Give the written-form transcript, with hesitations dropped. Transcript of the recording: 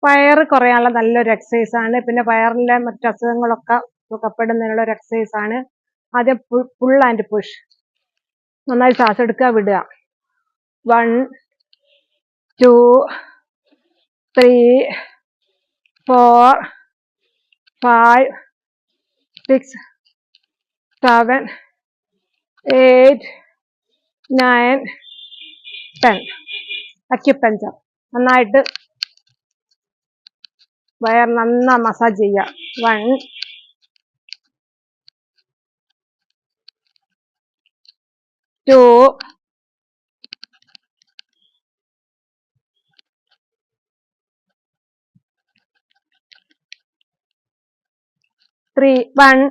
വയറ് കുറയാനുള്ള നല്ലൊരു എക്സസൈസ് ആണ്. പിന്നെ വയറിലെ മറ്റു അസുഖങ്ങളൊക്കെ സുഖപ്പെടുന്നതിനുള്ള ഒരു എക്സസൈസ് ആണ്. ആദ്യം പുൾ ആൻഡ് പുഷ്. നന്നായി ശ്വാസം എടുക്കുക, വിടുക. 1 2 3 4 5 6 7 8 9 10. അക്യുപഞ്ചർ. നന്നായിട്ട് വയർ നന്നാ മസാജ് ചെയ്യുക. 1 2 3 1